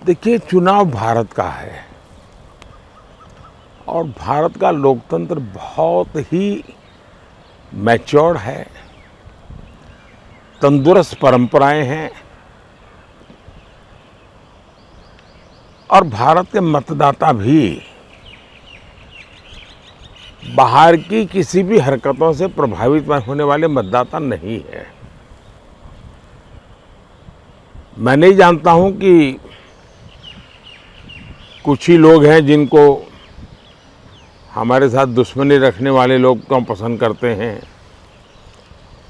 देखिए, चुनाव भारत का है और भारत का लोकतंत्र बहुत ही मैच्योर्ड है, तंदुरुस्त परंपराएं हैं और भारत के मतदाता भी बाहर की किसी भी हरकतों से प्रभावित होने वाले मतदाता नहीं है। मैं नहीं जानता हूं कि कुछ ही लोग हैं जिनको हमारे साथ दुश्मनी रखने वाले लोग क्यों पसंद करते हैं,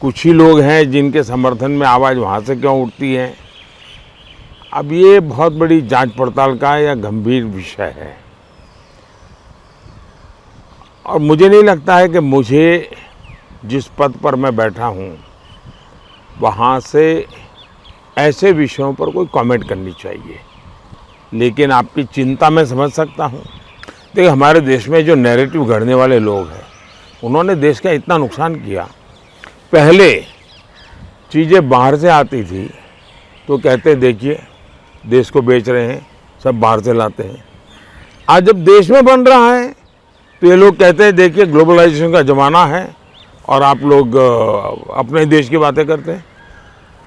कुछ ही लोग हैं जिनके समर्थन में आवाज़ वहाँ से क्यों उठती है। अब ये बहुत बड़ी जांच पड़ताल का या गंभीर विषय है और मुझे नहीं लगता है कि मुझे जिस पद पर मैं बैठा हूँ वहाँ से ऐसे विषयों पर कोई कमेंट करनी चाहिए। लेकिन आपकी चिंता मैं समझ सकता हूँ। देखिए, हमारे देश में जो नैरेटिव गढ़ने वाले लोग हैं उन्होंने देश का इतना नुकसान किया। पहले चीज़ें बाहर से आती थी तो कहते देखिए देश को बेच रहे हैं, सब बाहर से लाते हैं। आज जब देश में बन रहा है तो ये लोग कहते हैं देखिए ग्लोबलाइजेशन का ज़माना है और आप लोग अपने देश की बातें करते हैं।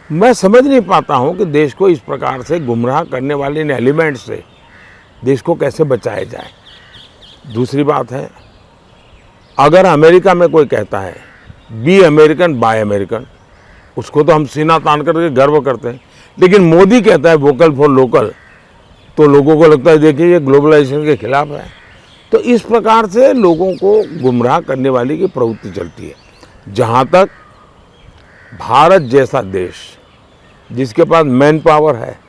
मैं समझ नहीं पाता हूँ कि देश को इस प्रकार से गुमराह करने वाले इन एलिमेंट से देश को कैसे बचाया जाए। दूसरी बात है, अगर अमेरिका में कोई कहता है बी अमेरिकन बाय अमेरिकन, उसको तो हम सीना तान करके गर्व करते हैं, लेकिन मोदी कहता है वोकल फॉर लोकल, तो लोगों को लगता है देखिए ये ग्लोबलाइजेशन के खिलाफ है। तो इस प्रकार से लोगों को गुमराह करने वाली की प्रवृत्ति चलती है। जहाँ तक भारत जैसा देश जिसके पास मैन पावर है,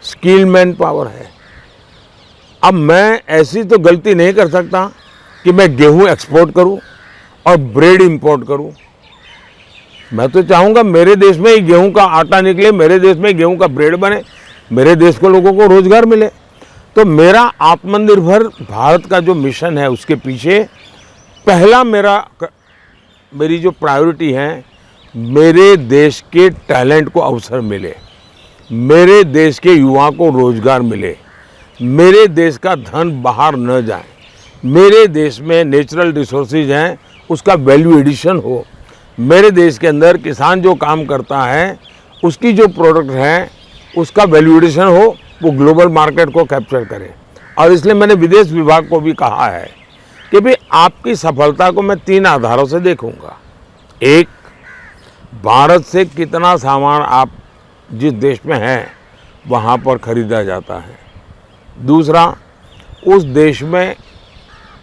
स्किल मैन पावर है, अब मैं ऐसी तो गलती नहीं कर सकता कि मैं गेहूं एक्सपोर्ट करूं और ब्रेड इंपोर्ट करूं। मैं तो चाहूँगा मेरे देश में ही गेहूं का आटा निकले, मेरे देश में गेहूं का ब्रेड बने, मेरे देश को लोगों को रोजगार मिले। तो मेरा आत्मनिर्भर भारत का जो मिशन है उसके पीछे पहला मेरी जो प्रायोरिटी है, मेरे देश के टैलेंट को अवसर मिले, मेरे देश के युवा को रोजगार मिले, मेरे देश का धन बाहर न जाए, मेरे देश में नेचुरल रिसोर्सेज हैं उसका वैल्यू एडिशन हो, मेरे देश के अंदर किसान जो काम करता है उसकी जो प्रोडक्ट है उसका वैल्यू एडिशन हो, वो ग्लोबल मार्केट को कैप्चर करे। और इसलिए मैंने विदेश विभाग को भी कहा है कि भाई आपकी सफलता को मैं 3 आधारों से देखूंगा। एक, भारत से कितना सामान आप जिस देश में हैं वहाँ पर खरीदा जाता है। दूसरा, उस देश में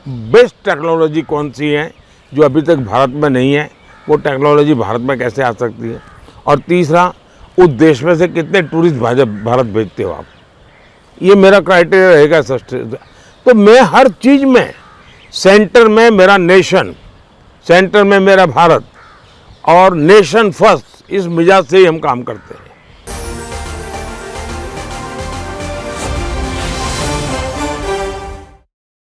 बेस्ट टेक्नोलॉजी कौन सी है जो अभी तक भारत में नहीं है, वो टेक्नोलॉजी भारत में कैसे आ सकती है। और तीसरा, उस देश में से कितने टूरिस्ट भारत भेजते हो आप। ये मेरा क्राइटेरिया रहेगा। तो मैं हर चीज़ में सेंटर में मेरा नेशन, सेंटर में मेरा भारत और नेशन फर्स्ट, इस मिजाज से ही हम काम करते हैं।